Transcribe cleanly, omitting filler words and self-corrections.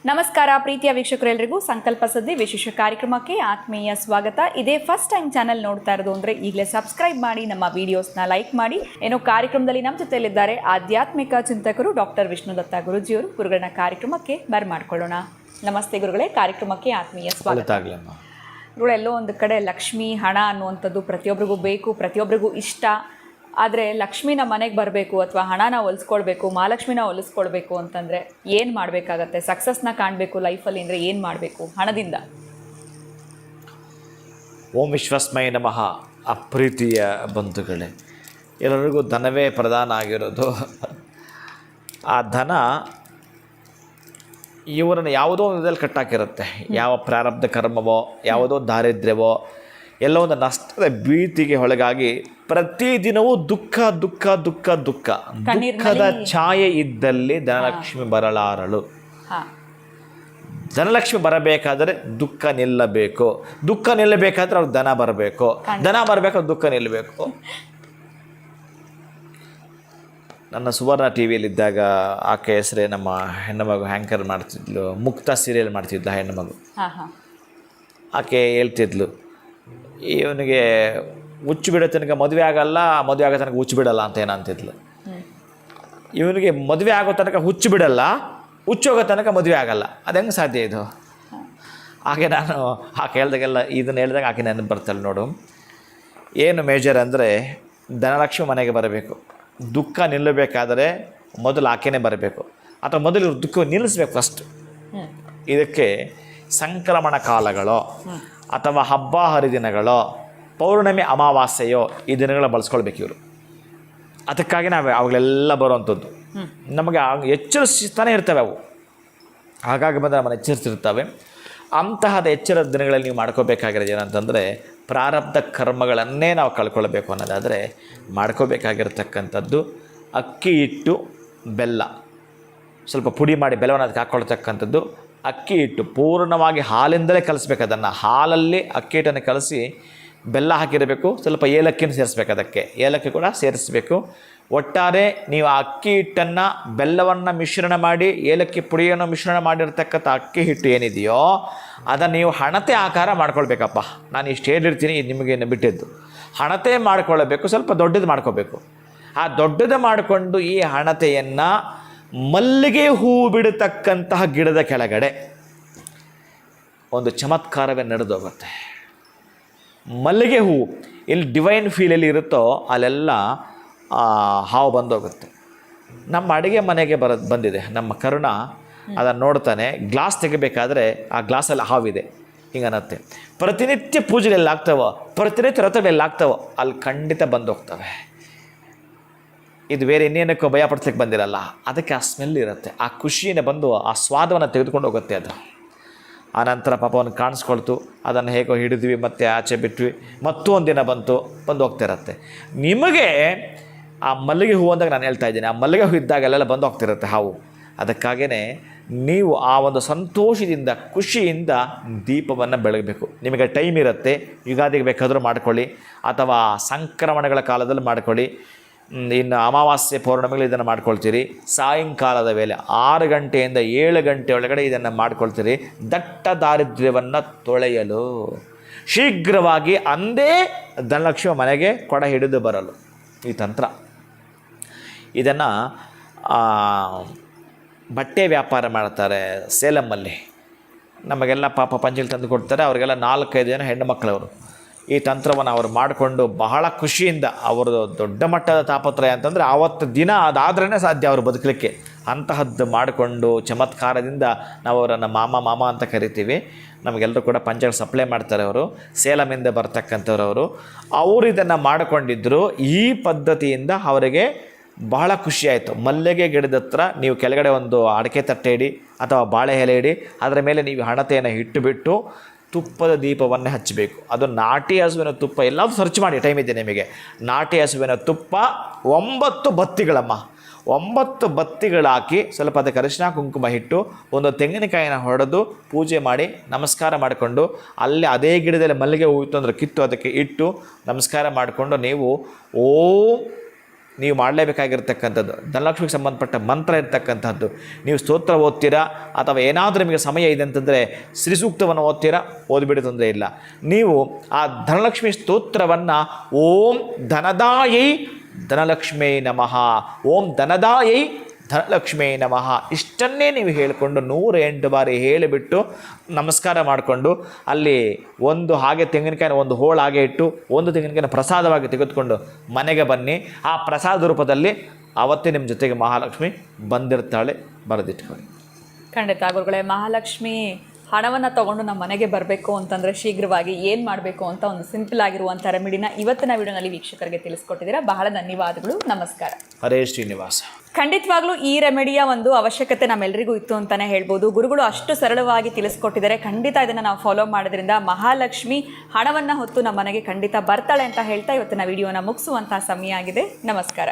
ನಮಸ್ಕಾರ ಪ್ರೀತಿಯ ವೀಕ್ಷಕರೆಲ್ಲರಿಗೂ ಸಂಕಲ್ಪ ಸುದ್ದಿ ವಿಶೇಷ ಕಾರ್ಯಕ್ರಮಕ್ಕೆ ಆತ್ಮೀಯ ಸ್ವಾಗತ. ಇದೇ ಫಸ್ಟ್ ಟೈಮ್ ಚಾನೆಲ್ ನೋಡ್ತಾ ಇರೋದು ಅಂದರೆ ಈಗಲೇ ಸಬ್ಸ್ಕ್ರೈಬ್ ಮಾಡಿ, ನಮ್ಮ ವಿಡಿಯೋಸ್ನ ಲೈಕ್ ಮಾಡಿ. ಏನೋ ಕಾರ್ಯಕ್ರಮದಲ್ಲಿ ನಮ್ಮ ಜೊತೆಯಲ್ಲಿದ್ದಾರೆ ಆಧ್ಯಾತ್ಮಿಕ ಚಿಂತಕರು ಡಾಕ್ಟರ್ ವಿಷ್ಣುದತ್ತ ಗುರುಜಿಯವರು. ಗುರುಗಳನ್ನ ಕಾರ್ಯಕ್ರಮಕ್ಕೆ ಬರ್ಮಾಡ್ಕೊಳ್ಳೋಣ. ನಮಸ್ತೆ ಗುರುಗಳೇ, ಕಾರ್ಯಕ್ರಮಕ್ಕೆ ಆತ್ಮೀಯ ಸ್ವಾಗತ. ಗುರುಗಳೆಲ್ಲೋ ಒಂದು ಕಡೆ ಲಕ್ಷ್ಮಿ ಹಣ ಅನ್ನುವಂಥದ್ದು ಪ್ರತಿಯೊಬ್ಬರಿಗೂ ಬೇಕು, ಪ್ರತಿಯೊಬ್ಬರಿಗೂ ಇಷ್ಟ. ಆದರೆ ಲಕ್ಷ್ಮಿನ ಮನೆಗೆ ಬರಬೇಕು ಅಥವಾ ಹಣನ ಒಲಿಸ್ಕೊಳ್ಬೇಕು, ಮಹಾಲಕ್ಷ್ಮಿನ ಒಲಿಸ್ಕೊಳ್ಬೇಕು ಅಂತಂದರೆ ಏನು ಮಾಡಬೇಕಾಗತ್ತೆ? ಸಕ್ಸಸ್ನ ಕಾಣಬೇಕು ಲೈಫಲ್ಲಿ ಅಂದರೆ ಏನು ಮಾಡಬೇಕು ಹಣದಿಂದ? ಓಂ ವಿಶ್ವಸ್ಮೈ ನಮಃ. ಅಪ್ರೀತಿಯ ಬಂಧುಗಳೇ, ಎಲ್ಲರಿಗೂ ಧನವೇ ಪ್ರಧಾನ ಆಗಿರೋದು. ಆ ಧನ ಇವರನ್ನು ಯಾವುದೋ ಒಂದು ವಿಧದಲ್ಲಿ ಕಟ್ಟಾಕಿರುತ್ತೆ. ಯಾವ ಪ್ರಾರಬ್ಧ ಕರ್ಮವೋ, ಯಾವುದೋ ದಾರಿದ್ರ್ಯವೋ, ಎಲ್ಲೋ ಒಂದು ನಷ್ಟದ ಭೀತಿಗೆ ಒಳಗಾಗಿ ಪ್ರತಿದಿನವೂ ದುಃಖ ದುಃಖ ದುಃಖ ದುಃಖ ದುಃಖದ ಛಾಯೆ ಇದ್ದಲ್ಲಿ ಧನಲಕ್ಷ್ಮಿ ಬರಲಾರಳು. ಧನಲಕ್ಷ್ಮಿ ಬರಬೇಕಾದರೆ ದುಃಖ ನಿಲ್ಲಬೇಕು, ದುಃಖ ನಿಲ್ಲಬೇಕಾದ್ರೆ ಅವ್ರಿಗೆ ಧನ ಬರಬೇಕು, ಧನ ಬರಬೇಕಾದ್ರೆ ದುಃಖ ನಿಲ್ಲಬೇಕು. ನನ್ನ ಸುವರ್ಣ ಟಿ ವಿಯಲ್ಲಿದ್ದಾಗ ಆಕೆ ಹೆಸರೇ ನಮ್ಮ ಹೆಣ್ಣುಮಗು ಆ್ಯಂಕರ್ ಮಾಡ್ತಿದ್ಲು, ಮುಕ್ತ ಸೀರಿಯಲ್ ಮಾಡ್ತಿದ್ಲು ಹೆಣ್ಣುಮಗು. ಆಕೆ ಹೇಳ್ತಿದ್ಲು, ಇವನಿಗೆ ಹುಚ್ಚು ಬಿಡೋ ತನಕ ಮದುವೆ ಆಗಲ್ಲ, ಮದುವೆ ಆಗೋ ತನಕ ಹುಚ್ಚು ಬಿಡಲ್ಲ ಅಂತ ಏನಂತಿದ್ಲು. ಇವನಿಗೆ ಮದುವೆ ಆಗೋ ತನಕ ಹುಚ್ಚು ಬಿಡಲ್ಲ, ಹುಚ್ಚು ಹೋಗೋ ತನಕ ಮದುವೆ ಆಗಲ್ಲ. ಅದು ಹೆಂಗೆ ಸಾಧ್ಯ ಇದು? ಹಾಗೆ ನಾನು ಆಕೆ ಹೇಳ್ದಾಗೆಲ್ಲ ಇದನ್ನು ಹೇಳಿದಾಗ ಆಕೆ ನೆನಪು ಬರ್ತಾಳೆ. ನೋಡು, ಏನು ಮೇಜರ್ ಅಂದರೆ ಧನಲಕ್ಷ್ಮಿ ಮನೆಗೆ ಬರಬೇಕು. ದುಃಖ ನಿಲ್ಲಬೇಕಾದರೆ ಮೊದಲು ಆಕೆನೇ ಬರಬೇಕು, ಅಥವಾ ಮೊದಲು ಇವ್ರು ದುಃಖ ನಿಲ್ಲಿಸ್ಬೇಕು ಫಸ್ಟ್. ಇದಕ್ಕೆ ಸಂಕ್ರಮಣ ಕಾಲಗಳೋ ಅಥವಾ ಹಬ್ಬ ಹರಿದಿನಗಳೋ, ಪೌರ್ಣಮಿ ಅಮಾವಾಸ್ಯೆಯೋ ಈ ದಿನಗಳ ಬಳಸ್ಕೊಳ್ಬೇಕು ಇವರು. ಅದಕ್ಕಾಗಿ ನಾವು ಅವಾಗಲೆಲ್ಲ ಬರುವಂಥದ್ದು. ನಮಗೆ ಎಚ್ಚರಿಸ್ತಾನೆ ಇರ್ತವೆ ಅವು, ಹಾಗಾಗಿ ಬಂದರೆ ನಮ್ಮನ್ನು ಎಚ್ಚರಿಸಿರ್ತವೆ. ಅಂತಹದ ಎಚ್ಚರದ ದಿನಗಳಲ್ಲಿ ನೀವು ಮಾಡ್ಕೋಬೇಕಾಗಿರೋದು ಏನಂತಂದರೆ, ಪ್ರಾರಬ್ಧ ಕರ್ಮಗಳನ್ನೇ ನಾವು ಕಳ್ಕೊಳ್ಬೇಕು ಅನ್ನೋದಾದರೆ ಮಾಡ್ಕೋಬೇಕಾಗಿರ್ತಕ್ಕಂಥದ್ದು ಅಕ್ಕಿ ಹಿಟ್ಟು, ಬೆಲ್ಲ, ಸ್ವಲ್ಪ ಪುಡಿ ಮಾಡಿ ಬೆಲ್ಲವನ್ನು ಅದಕ್ಕೆ ಹಾಕ್ಕೊಳ್ತಕ್ಕಂಥದ್ದು. ಅಕ್ಕಿ ಹಿಟ್ಟು ಪೂರ್ಣವಾಗಿ ಹಾಲಿಂದಲೇ ಕಲಿಸ್ಬೇಕು. ಅದನ್ನು ಹಾಲಲ್ಲಿ ಅಕ್ಕಿ ಹಿಟ್ಟನ್ನು ಕಲಸಿ ಬೆಲ್ಲ ಹಾಕಿರಬೇಕು, ಸ್ವಲ್ಪ ಏಲಕ್ಕಿನ ಸೇರಿಸ್ಬೇಕು, ಅದಕ್ಕೆ ಏಲಕ್ಕಿ ಕೂಡ ಸೇರಿಸಬೇಕು. ಒಟ್ಟಾರೆ ನೀವು ಆ ಅಕ್ಕಿ ಹಿಟ್ಟನ್ನು ಬೆಲ್ಲವನ್ನು ಮಿಶ್ರಣ ಮಾಡಿ, ಏಲಕ್ಕಿ ಪುಡಿಯನ್ನು ಮಿಶ್ರಣ ಮಾಡಿರ್ತಕ್ಕಂಥ ಅಕ್ಕಿ ಹಿಟ್ಟು ಏನಿದೆಯೋ ಅದನ್ನು ನೀವು ಹಣತೆ ಆಕಾರ ಮಾಡ್ಕೊಳ್ಬೇಕಪ್ಪ. ನಾನು ಇಷ್ಟು ಹೇಳಿರ್ತೀನಿ, ಇದು ನಿಮಗೆ ಬಿಟ್ಟಿದ್ದು. ಹಣತೆ ಮಾಡ್ಕೊಳ್ಬೇಕು, ಸ್ವಲ್ಪ ದೊಡ್ಡದು ಮಾಡ್ಕೋಬೇಕು. ಆ ದೊಡ್ಡದು ಮಾಡಿಕೊಂಡು ಈ ಹಣತೆಯನ್ನು ಮಲ್ಲಿಗೆ ಹೂ ಬಿಡತಕ್ಕಂತಹ ಗಿಡದ ಕೆಳಗಡೆ ಒಂದು ಚಮತ್ಕಾರವೇ ನಡೆದೋಗುತ್ತೆ. ಮಲ್ಲಿಗೆ ಹೂವು ಎಲ್ಲಿ ಡಿವೈನ್ ಫೀಲಲ್ಲಿ ಇರುತ್ತೋ ಅಲ್ಲೆಲ್ಲ ಹಾವು ಬಂದೋಗುತ್ತೆ. ನಮ್ಮ ಅಡುಗೆ ಮನೆಗೆ ಬಂದಿದೆ ನಮ್ಮ ಕರುಣ. ಅದನ್ನು ನೋಡ್ತಾನೆ, ಗ್ಲಾಸ್ ತೆಗಿಬೇಕಾದ್ರೆ ಆ ಗ್ಲಾಸಲ್ಲಿ ಹಾವಿದೆ ಹಿಂಗನ್ನತ್ತೆ. ಪ್ರತಿನಿತ್ಯ ಪೂಜೆಯಲ್ಲಿ ಆಗ್ತಾವೋ, ಪ್ರತಿನಿತ್ಯ ವ್ರತಗಳಲ್ಲಿ ಆಗ್ತಾವೋ, ಅಲ್ಲಿ ಖಂಡಿತ ಬಂದೋಗ್ತವೆ. ಇದು ಬೇರೆ ಇನ್ನೇನಕ್ಕೋ ಭಯಪಡಿಸ್ಲಿಕ್ಕೆ ಬಂದಿರಲ್ಲ, ಅದಕ್ಕೆ ಆ ಸ್ಮೆಲ್ ಇರುತ್ತೆ, ಆ ಖುಷಿಯನ್ನು ಬಂದು ಆ ಸ್ವಾದವನ್ನು ತೆಗೆದುಕೊಂಡು ಹೋಗುತ್ತೆ ಅದು. ಆನಂತರ ಪಾಪವನ್ನು ಕಾಣಿಸ್ಕೊಳ್ತು, ಅದನ್ನು ಹೇಗೋ ಹಿಡಿದ್ವಿ, ಮತ್ತೆ ಆಚೆ ಬಿಟ್ವಿ, ಮತ್ತೂ ಒಂದಿನ ಬಂದು ಹೋಗ್ತಿರತ್ತೆ. ನಿಮಗೆ ಆ ಮಲ್ಲಿಗೆ ಹೂವು ಅಂದಾಗ ನಾನು ಹೇಳ್ತಾ ಇದ್ದೀನಿ, ಆ ಮಲ್ಲಿಗೆ ಹೂ ಇದ್ದಾಗಲೆಲ್ಲ ಬಂದು ಹೋಗ್ತಿರುತ್ತೆ ಹಾವು. ಅದಕ್ಕಾಗೇ ನೀವು ಆ ಒಂದು ಸಂತೋಷದಿಂದ, ಖುಷಿಯಿಂದ ದೀಪವನ್ನು ಬೆಳಗಬೇಕು. ನಿಮಗೆ ಟೈಮ್ ಇರುತ್ತೆ, ಯುಗಾದಿಗೆ ಬೇಕಾದರೂ ಮಾಡ್ಕೊಳ್ಳಿ, ಅಥವಾ ಸಂಕ್ರಮಣಗಳ ಕಾಲದಲ್ಲಿ ಮಾಡ್ಕೊಳ್ಳಿ. ಇನ್ನು ಅಮಾವಾಸ್ಯೆ ಪೌರ್ಣಮಿಗಳು ಇದನ್ನು ಮಾಡ್ಕೊಳ್ತೀರಿ. ಸಾಯಂಕಾಲದ ವೇಳೆ 6 ಗಂಟೆಯಿಂದ 7 ಗಂಟೆ ಒಳಗಡೆ ಇದನ್ನು ಮಾಡ್ಕೊಳ್ತೀರಿ. ದಟ್ಟ ದಾರಿದ್ರ್ಯವನ್ನು ತೊಳೆಯಲು ಶೀಘ್ರವಾಗಿ ಅಂದೇ ಧನಲಕ್ಷ್ಮಿ ಮನೆಗೆ ಕೊಡ ಹಿಡಿದು ಬರಲು ಈ ತಂತ್ರ. ಇದನ್ನು ಬಟ್ಟೆ ವ್ಯಾಪಾರ ಮಾಡ್ತಾರೆ ಸೇಲಮ್ಮಲ್ಲಿ. ನಮಗೆಲ್ಲ ಪಾಪ ಪಂಚಲಿ ತಂದು ಕೊಡ್ತಾರೆ. ಅವರಿಗೆಲ್ಲ 4-5 ಜನ ಹೆಣ್ಣು ಮಕ್ಕಳವರು. ಈ ತಂತ್ರವನ್ನು ಅವರು ಮಾಡಿಕೊಂಡು ಬಹಳ ಖುಷಿಯಿಂದ, ಅವರದು ದೊಡ್ಡ ಮಟ್ಟದ ತಾಪತ್ರಯ ಅಂತಂದರೆ ಆವತ್ತು ದಿನ ಅದಾದ್ರೇ ಸಾಧ್ಯ ಅವರು ಬದುಕಲಿಕ್ಕೆ. ಅಂತಹದ್ದು ಮಾಡಿಕೊಂಡು ಚಮತ್ಕಾರದಿಂದ ನಾವು ಅವರನ್ನು ಮಾಮ ಅಂತ ಕರಿತೀವಿ. ನಮಗೆಲ್ಲರೂ ಕೂಡ ಪಂಚಗಳು ಸಪ್ಲೈ ಮಾಡ್ತಾರೆ ಅವರು, ಸೇಲಮಿಂದ ಬರ್ತಕ್ಕಂಥವ್ರು. ಅವರು ಇದನ್ನು ಮಾಡಿಕೊಂಡಿದ್ದರು. ಈ ಪದ್ಧತಿಯಿಂದ ಅವರಿಗೆ ಬಹಳ ಖುಷಿಯಾಯಿತು. ಮಲ್ಲಿಗೆ ಗಿಡದ ಹತ್ರ ನೀವು ಕೆಳಗಡೆ ಒಂದು ಅಡಿಕೆ ತಟ್ಟೆ ಇಡಿ ಅಥವಾ ಬಾಳೆ ಎಲೆ ಇಡಿ, ಅದರ ಮೇಲೆ ನೀವು ಹಣತೆಯನ್ನು ಇಟ್ಟುಬಿಟ್ಟು ತುಪ್ಪದ ದೀಪವನ್ನೇ ಹಚ್ಚಬೇಕು. ಅದು ನಾಟಿ ಹಸುವಿನ ತುಪ್ಪ, ಎಲ್ಲಾದರೂ ಸರ್ಚ್ ಮಾಡಿ, ಟೈಮ್ ಇದೆ ನಿಮಗೆ. ನಾಟಿ ಹಸುವಿನ ತುಪ್ಪ 9 ಬತ್ತಿಗಳಮ್ಮ, 9 ಬತ್ತಿಗಳಾಕಿ ಸ್ವಲ್ಪ ಅದಕ್ಕೆ ಅರಿಶಿನ ಕುಂಕುಮ ಇಟ್ಟು ಒಂದು ತೆಂಗಿನಕಾಯಿನ ಹೊಡೆದು ಪೂಜೆ ಮಾಡಿ ನಮಸ್ಕಾರ ಮಾಡಿಕೊಂಡು, ಅಲ್ಲಿ ಅದೇ ಗಿಡದಲ್ಲಿ ಮಲ್ಲಿಗೆ ಹೂವಿತ್ತು ಅಂದರೆ ಕಿತ್ತು ಅದಕ್ಕೆ ಇಟ್ಟು ನಮಸ್ಕಾರ ಮಾಡಿಕೊಂಡು ನೀವು ಓಂ ನೀವು ಮಾಡಲೇಬೇಕಾಗಿರ್ತಕ್ಕಂಥದ್ದು ಧನಲಕ್ಷ್ಮಿಗೆ ಸಂಬಂಧಪಟ್ಟ ಮಂತ್ರ ಇರ್ತಕ್ಕಂಥದ್ದು. ನೀವು ಸ್ತೋತ್ರ ಓದ್ತೀರಾ ಅಥವಾ ಏನಾದರೂ ನಿಮಗೆ ಸಮಯ ಇದೆ ಅಂತಂದರೆ ಶ್ರೀ ಸೂಕ್ತವನ್ನು ಓದ್ತೀರಾ, ಓದಿಬಿಡಿ, ತೊಂದರೆ ಇಲ್ಲ. ನೀವು ಆ ಧನಲಕ್ಷ್ಮಿ ಸ್ತೋತ್ರವನ್ನು ಓಂ ಧನದಾಯೈ ಧನಲಕ್ಷ್ಮೀ ನಮಃ, ಓಂ ಧನದಾಯೈ ಧನಲಕ್ಷ್ಮೀ ನಮಃ ಇಷ್ಟನ್ನೇ ನೀವು ಹೇಳಿಕೊಂಡು 108 ಬಾರಿ ಹೇಳಿಬಿಟ್ಟು ನಮಸ್ಕಾರ ಮಾಡಿಕೊಂಡು ಅಲ್ಲಿ ಒಂದು ಹಾಗೆ ತೆಂಗಿನಕಾಯಿನ ಒಂದು ಹೋಳು ಹಾಗೆ ಇಟ್ಟು ಒಂದು ತೆಂಗಿನಕಾಯಿನ ಪ್ರಸಾದವಾಗಿ ತೆಗೆದುಕೊಂಡು ಮನೆಗೆ ಬನ್ನಿ. ಆ ಪ್ರಸಾದ ರೂಪದಲ್ಲಿ ಆವತ್ತೇ ನಿಮ್ಮ ಜೊತೆಗೆ ಮಹಾಲಕ್ಷ್ಮಿ ಬಂದಿರ್ತಾಳೆ, ಬರೆದಿಟ್ಕೊಳ್ಳಿ. ಖಂಡಿತ ಗುರುಗಳೇ, ಮಹಾಲಕ್ಷ್ಮಿ ಹಣವನ್ನು ತೊಗೊಂಡು ನಮ್ಮ ಮನೆಗೆ ಬರಬೇಕು ಅಂತಂದರೆ ಶೀಘ್ರವಾಗಿ ಏನು ಮಾಡಬೇಕು ಅಂತ ಒಂದು ಸಿಂಪಲ್ ಆಗಿರುವಂಥ ರೆಮಿಡಿನ ಇವತ್ತಿನ ವಿಡಿಯೋನಲ್ಲಿ ವೀಕ್ಷಕರಿಗೆ ತಿಳಿಸ್ಕೊಟ್ಟಿದ್ದೀರಾ. ಬಹಳ ಧನ್ಯವಾದಗಳು, ನಮಸ್ಕಾರ. ಹರೇ ಶ್ರೀನಿವಾಸ. ಖಂಡಿತವಾಗ್ಲೂ ಈ ರೆಮಿಡಿಯ ಒಂದು ಅವಶ್ಯಕತೆ ನಮ್ಮೆಲ್ಲರಿಗೂ ಇತ್ತು ಅಂತಲೇ ಹೇಳ್ಬೋದು. ಗುರುಗಳು ಅಷ್ಟು ಸರಳವಾಗಿ ತಿಳಿಸ್ಕೊಟ್ಟಿದ್ದಾರೆ. ಖಂಡಿತ ಇದನ್ನು ನಾವು ಫಾಲೋ ಮಾಡೋದ್ರಿಂದ ಮಹಾಲಕ್ಷ್ಮಿ ಹಣವನ್ನು ಹೊತ್ತು ನಮ್ಮ ಮನೆಗೆ ಖಂಡಿತ ಬರ್ತಾಳೆ ಅಂತ ಹೇಳ್ತಾ ಇವತ್ತಿನ ವಿಡಿಯೋನ ಮುಗಿಸುವಂಥ ಸಮಯ ಆಗಿದೆ. ನಮಸ್ಕಾರ.